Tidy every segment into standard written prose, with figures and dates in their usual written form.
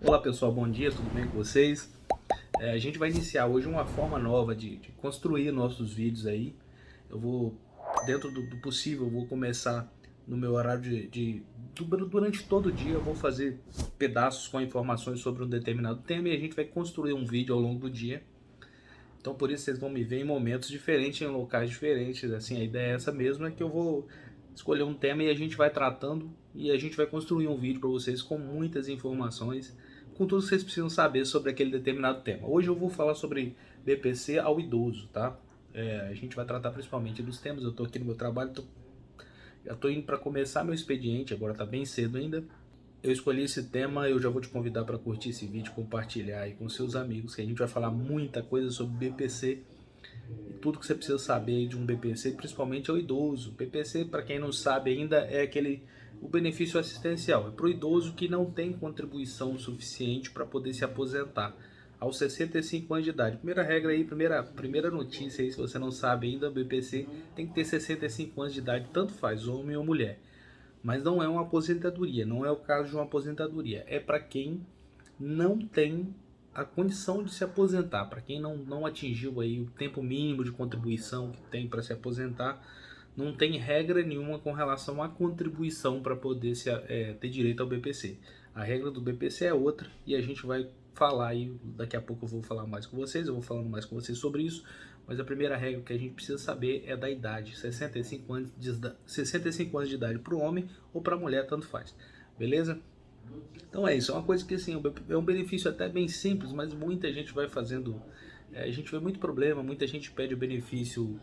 Olá pessoal, bom dia, tudo bem com vocês? A gente vai iniciar hoje uma forma nova de construir nossos vídeos aí. Eu vou, dentro do possível, eu vou começar no meu horário durante todo o dia, eu vou fazer pedaços com informações sobre um determinado tema e a gente vai construir um vídeo ao longo do dia. Então por isso vocês vão me ver em momentos diferentes, em locais diferentes. Assim, a ideia é essa mesmo, é que eu vou escolher um tema e a gente vai tratando e a gente vai construir um vídeo para vocês com muitas informações, com tudo que vocês precisam saber sobre aquele determinado tema. Hoje eu vou falar sobre BPC ao idoso, tá? A gente vai tratar principalmente dos temas. Eu estou aqui no meu trabalho, já estou indo para começar meu expediente, agora está bem cedo ainda. Eu escolhi esse tema, eu já vou te convidar para curtir esse vídeo, compartilhar aí com seus amigos, que a gente vai falar muita coisa sobre BPC e tudo que você precisa saber de um BPC, principalmente ao idoso. BPC, para quem não sabe ainda, é o benefício assistencial. É para o idoso que não tem contribuição suficiente para poder se aposentar aos 65 anos de idade. Primeira regra aí, primeira notícia aí, se você não sabe ainda, o BPC tem que ter 65 anos de idade, tanto faz, homem ou mulher. Mas não é uma aposentadoria, não é o caso de uma aposentadoria. É para quem não tem a condição de se aposentar, para quem não atingiu aí o tempo mínimo de contribuição que tem para se aposentar, não tem regra nenhuma com relação à contribuição para poder ter direito ao BPC. A regra do BPC é outra e a gente vai falar aí, daqui a pouco eu vou falar mais com vocês, eu vou falando mais com vocês sobre isso, mas a primeira regra que a gente precisa saber é da idade, 65 anos de idade para o homem ou para a mulher, tanto faz, beleza? Então é isso, é uma coisa que assim, é um benefício até bem simples, mas muita gente vai fazendo, a gente vê muito problema, muita gente pede o benefício,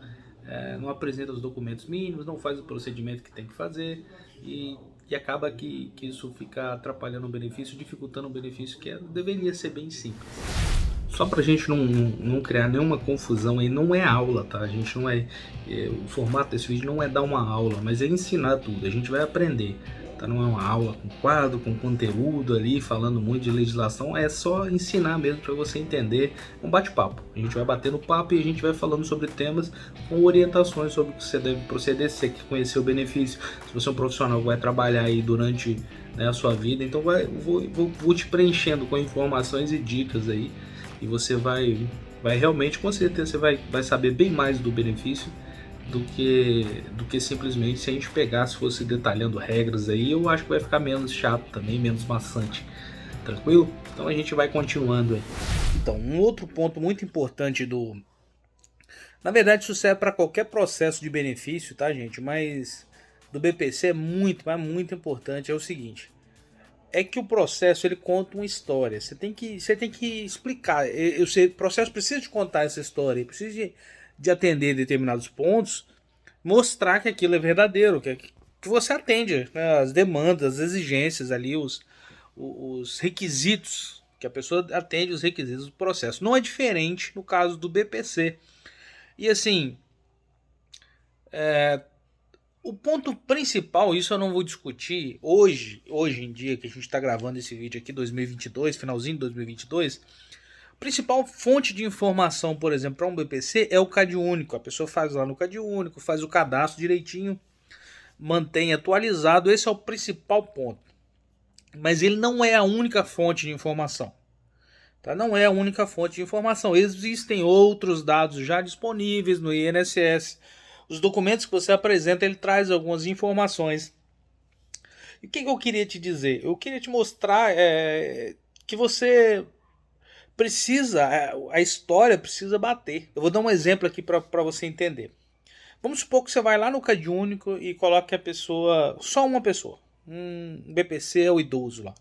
não apresenta os documentos mínimos, não faz o procedimento que tem que fazer e acaba que isso fica atrapalhando o benefício, dificultando o benefício que deveria ser bem simples. Só pra gente não criar nenhuma confusão aí, não é aula, tá? A gente não o formato desse vídeo não é dar uma aula, mas é ensinar tudo, a gente vai aprender. Tá? Não é uma aula com quadro, com conteúdo ali, falando muito de legislação, é só ensinar mesmo para você entender, um bate-papo. A gente vai batendo papo e a gente vai falando sobre temas com orientações sobre o que você deve proceder, se você quer conhecer o benefício, se você é um profissional que vai trabalhar aí durante, né, a sua vida, então vou te preenchendo com informações e dicas aí, e você vai realmente, com certeza, você vai saber bem mais do benefício do que simplesmente se a gente pegasse, fosse detalhando regras aí. Eu acho que vai ficar menos chato também, menos maçante. Tranquilo? Então a gente vai continuando aí. Então, um outro ponto muito importante na verdade, isso serve para qualquer processo de benefício, tá, gente? Mas do BPC é mas muito importante, é o seguinte. É que o processo ele conta uma história. Você tem que explicar. O processo precisa de contar essa história, precisa de atender determinados pontos, mostrar que aquilo é verdadeiro, que você atende, né, as demandas, as exigências ali, os requisitos, que a pessoa atende os requisitos do processo. Não é diferente no caso do BPC. E assim, o ponto principal, isso eu não vou discutir hoje em dia, que a gente está gravando esse vídeo aqui, 2022, finalzinho de 2022, a principal fonte de informação, por exemplo, para um BPC é o CadÚnico. A pessoa faz lá no CadÚnico, faz o cadastro direitinho, mantém atualizado, esse é o principal ponto. Mas ele não é a única fonte de informação. Tá? Não é a única fonte de informação. Existem outros dados já disponíveis no INSS. Os documentos que você apresenta, ele traz algumas informações. E o que eu queria te dizer? Eu queria te mostrar que você precisa, a história precisa bater. Eu vou dar um exemplo aqui para você entender. Vamos supor que você vai lá no CadÚnico e coloca que a pessoa, só uma pessoa, um BPC é o idoso lá.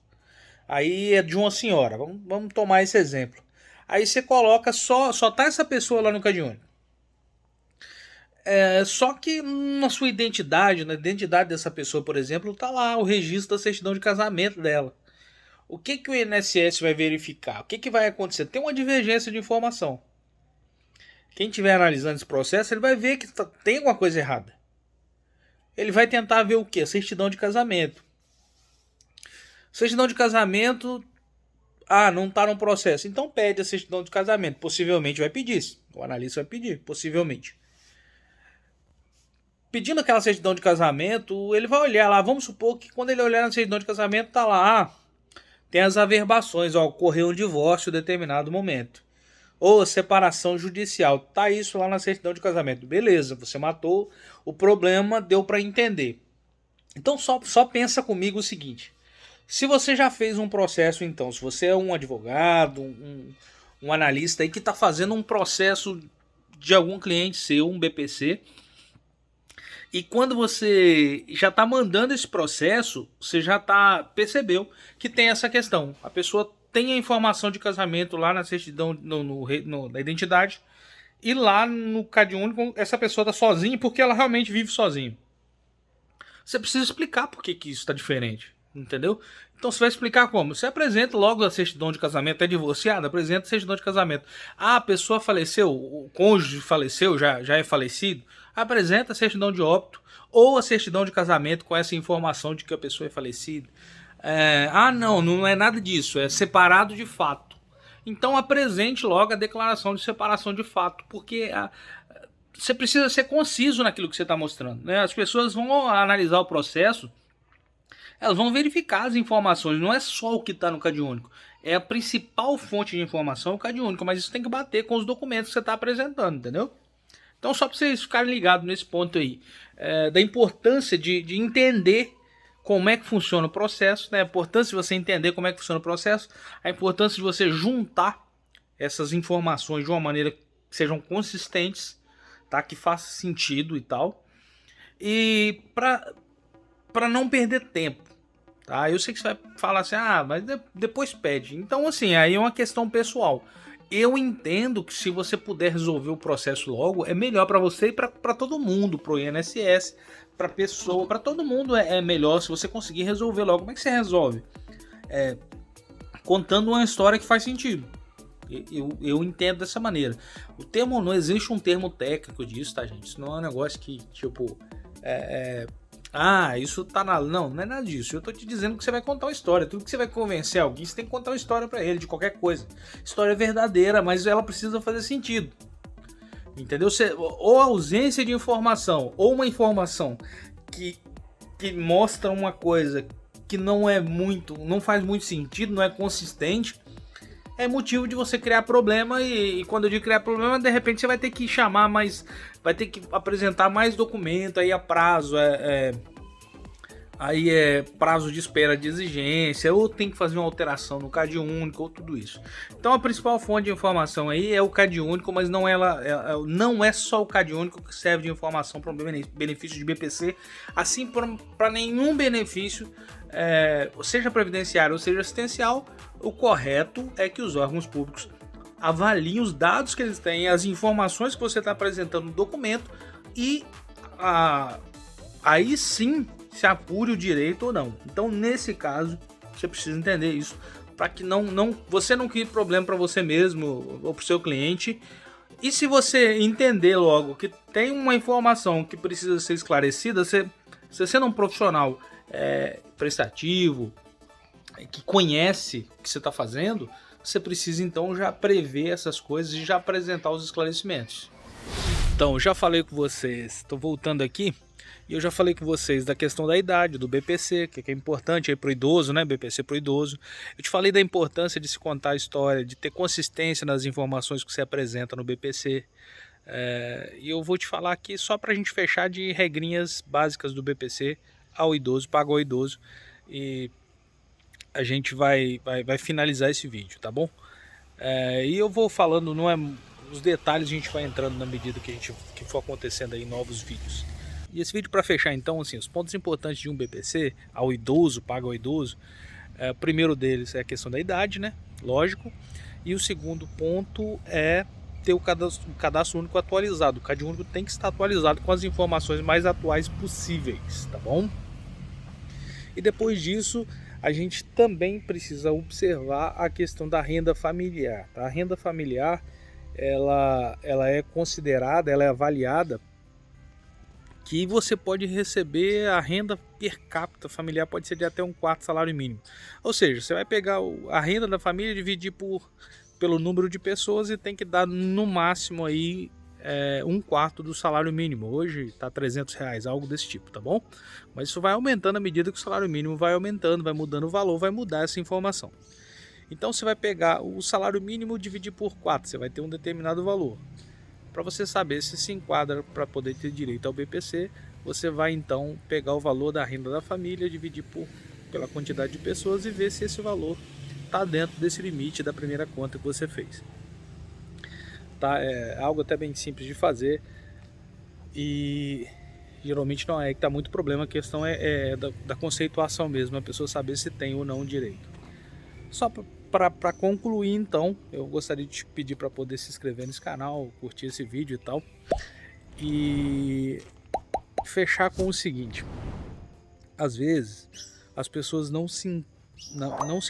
Aí é de uma senhora, vamos tomar esse exemplo. Aí você coloca, só tá essa pessoa lá no CadÚnico. Só que na sua identidade, na identidade dessa pessoa, por exemplo, tá lá o registro da certidão de casamento dela. O que o INSS vai verificar? O que vai acontecer? Tem uma divergência de informação. Quem estiver analisando esse processo, ele vai ver que tem alguma coisa errada. Ele vai tentar ver o que? A certidão de casamento. Certidão de casamento, não está no processo. Então pede a certidão de casamento. Possivelmente vai pedir. O analista vai pedir, possivelmente. Pedindo aquela certidão de casamento, ele vai olhar lá. Vamos supor que quando ele olhar na certidão de casamento, tá lá, tem as averbações, ó, ocorreu um divórcio em determinado momento. Ou separação judicial, tá isso lá na certidão de casamento. Beleza, você matou, o problema deu para entender. Então só pensa comigo o seguinte, se você já fez um processo, então, se você é um advogado, um analista aí que está fazendo um processo de algum cliente seu, um BPC, e quando você já está mandando esse processo, você já percebeu que tem essa questão. A pessoa tem a informação de casamento lá na certidão, na identidade, e lá no CAD único essa pessoa está sozinha porque ela realmente vive sozinha. Você precisa explicar por que isso está diferente, entendeu? Então você vai explicar como? Você apresenta logo a certidão de casamento, é divorciado, apresenta a certidão de casamento. Ah, a pessoa faleceu, o cônjuge faleceu, já é falecido, apresenta a certidão de óbito ou a certidão de casamento com essa informação de que a pessoa é falecida. Não é nada disso, é separado de fato. Então apresente logo a declaração de separação de fato, porque você precisa ser conciso naquilo que você está mostrando, né? As pessoas vão analisar o processo, elas vão verificar as informações, não é só o que está no CAD único, é a principal fonte de informação, o CAD único, mas isso tem que bater com os documentos que você está apresentando, entendeu? Então só para vocês ficarem ligados nesse ponto aí, da importância de entender como é que funciona o processo, né? A importância de você entender como é que funciona o processo, a importância de você juntar essas informações de uma maneira que sejam consistentes, tá? Que faça sentido e tal, e para não perder tempo, tá? Eu sei que você vai falar assim, mas depois pede. Então assim, aí é uma questão pessoal. Eu entendo que se você puder resolver o processo logo, é melhor para você e para todo mundo, para o INSS, para a pessoa, para todo mundo é melhor se você conseguir resolver logo. Como é que você resolve? Contando uma história que faz sentido. Eu entendo dessa maneira. Não existe um termo técnico disso, tá, gente? Isso não é um negócio que, tipo, isso tá na... Não é nada disso. Eu tô te dizendo que você vai contar uma história. Tudo que você vai convencer alguém, você tem que contar uma história pra ele, de qualquer coisa. História verdadeira, mas ela precisa fazer sentido. Entendeu? Ou a ausência de informação, ou uma informação que mostra uma coisa que não faz muito sentido, não é consistente, é motivo de você criar problema. E quando eu digo criar problema, de repente você vai ter que vai ter que apresentar mais documento, aí a prazo, aí é prazo de espera de exigência, ou tem que fazer uma alteração no CAD único, ou tudo isso. Então a principal fonte de informação aí é o CAD único, mas não é só o CAD único que serve de informação para um benefício de BPC, assim para nenhum benefício, seja previdenciário ou seja assistencial. O correto é que os órgãos públicos avaliem os dados que eles têm, as informações que você está apresentando no documento, e aí sim se apure o direito ou não. Então, nesse caso, você precisa entender isso, para que você não crie problema para você mesmo ou para o seu cliente. E se você entender logo que tem uma informação que precisa ser esclarecida, se você sendo um profissional prestativo, que conhece o que você está fazendo, você precisa então já prever essas coisas e já apresentar os esclarecimentos. Então, eu já falei com vocês, estou voltando aqui, e eu já falei com vocês da questão da idade, do BPC, que é importante para o idoso, né? BPC para o idoso. Eu te falei da importância de se contar a história, de ter consistência nas informações que você apresenta no BPC. E eu vou te falar aqui só para a gente fechar de regrinhas básicas do BPC ao idoso, pago ao idoso. E a gente vai finalizar esse vídeo, tá bom? E eu vou falando, os detalhes a gente vai entrando na medida que for acontecendo aí novos vídeos. E esse vídeo para fechar então, assim, os pontos importantes de um BPC ao idoso, pago ao idoso, o primeiro deles é a questão da idade, né? Lógico. E o segundo ponto é ter o cadastro único atualizado. O CAD único tem que estar atualizado com as informações mais atuais possíveis, tá bom? E depois disso, a gente também precisa observar a questão da renda familiar. Tá? A renda familiar, ela é considerada, ela é avaliada que você pode receber a renda per capita familiar, pode ser de até 1/4 salário mínimo. Ou seja, você vai pegar a renda da família e dividir pelo número de pessoas e tem que dar no máximo aí um quarto do salário mínimo. Hoje está R$300, algo desse tipo, tá bom? Mas isso vai aumentando à medida que o salário mínimo vai aumentando, vai mudando o valor, vai mudar essa informação. Então você vai pegar o salário mínimo e dividir por 4, você vai ter um determinado valor. Para você saber se enquadra para poder ter direito ao BPC, você vai então pegar o valor da renda da família, dividir pela quantidade de pessoas e ver se esse valor está dentro desse limite da primeira conta que você fez. Tá? É algo até bem simples de fazer e geralmente não é que está muito problema, a questão é da conceituação mesmo, a pessoa saber se tem ou não direito. Só para concluir então, eu gostaria de te pedir para poder se inscrever nesse canal, curtir esse vídeo e tal, e fechar com o seguinte: às vezes as pessoas não se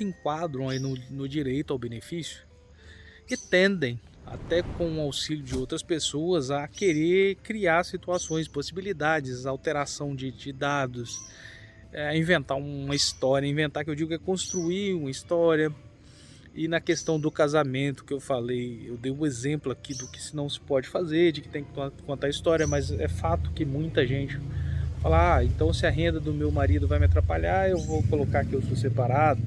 enquadram aí no direito ao benefício e tendem, até com o auxílio de outras pessoas, a querer criar situações, possibilidades, alteração de dados, inventar uma história, inventar, que eu digo, é construir uma história. E na questão do casamento que eu falei, eu dei um exemplo aqui do que não se pode fazer, de que tem que contar a história, mas é fato que muita gente fala: então se a renda do meu marido vai me atrapalhar, eu vou colocar que eu sou separado.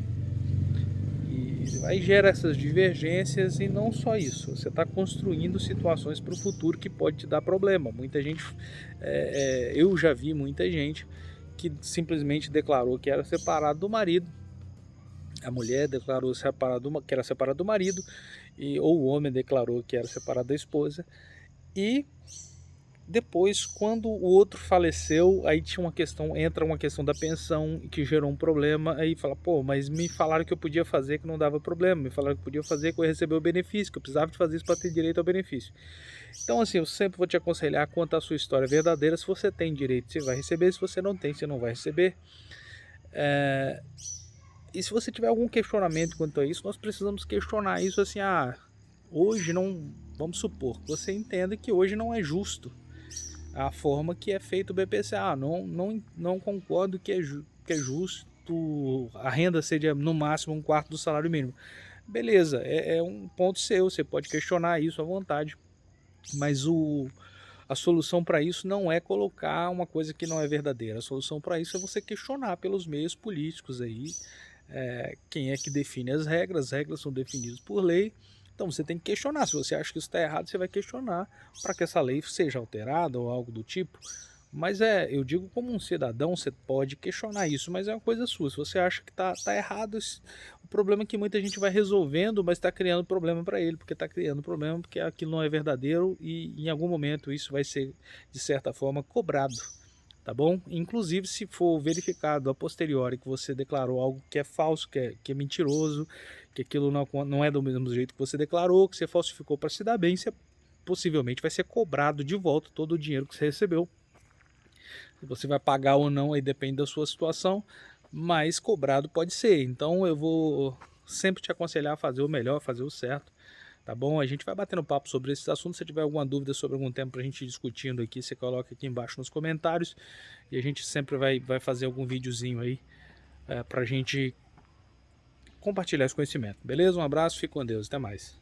E aí gera essas divergências, e não só isso, você está construindo situações para o futuro que pode te dar problema. Muita gente, eu já vi muita gente que simplesmente declarou que era separado do marido, a mulher declarou que era separada do marido, ou o homem declarou que era separado da esposa, e depois, quando o outro faleceu, aí entra uma questão da pensão, que gerou um problema. Aí fala: pô, mas me falaram que eu podia fazer, que não dava problema, me falaram que eu podia fazer, que eu ia receber o benefício, que eu precisava de fazer isso para ter direito ao benefício. Então assim, eu sempre vou te aconselhar a contar a sua história verdadeira. Se você tem direito, você vai receber; se você não tem, você não vai receber. E se você tiver algum questionamento quanto a isso, nós precisamos questionar isso assim: hoje não, vamos supor que você entenda que hoje não é justo a forma que é feito o BPC. Não concordo que é justo a renda seja no máximo um quarto do salário mínimo. Beleza, é um ponto seu, você pode questionar isso à vontade, mas a solução para isso não é colocar uma coisa que não é verdadeira. A solução para isso é você questionar pelos meios políticos aí, quem é que define as regras são definidas por lei. Então você tem que questionar. Se você acha que isso está errado, você vai questionar para que essa lei seja alterada ou algo do tipo. Mas eu digo, como um cidadão, você pode questionar isso, mas é uma coisa sua. Se você acha que tá errado, o problema é que muita gente vai resolvendo, mas está criando problema para ele, porque está criando problema, porque aquilo não é verdadeiro, e em algum momento isso vai ser, de certa forma, cobrado. Tá bom? Inclusive, se for verificado a posteriori que você declarou algo que é falso, que é mentiroso, que aquilo não é do mesmo jeito que você declarou, que você falsificou para se dar bem, você possivelmente vai ser cobrado de volta todo o dinheiro que você recebeu. Se você vai pagar ou não, aí depende da sua situação, mas cobrado pode ser. Então eu vou sempre te aconselhar a fazer o melhor, fazer o certo. Tá bom? A gente vai batendo papo sobre esses assuntos. Se tiver alguma dúvida sobre algum tema para a gente ir discutindo aqui, você coloca aqui embaixo nos comentários, e a gente sempre vai fazer algum videozinho aí para a gente compartilhar esse conhecimento. Beleza? Um abraço, fique com Deus, até mais.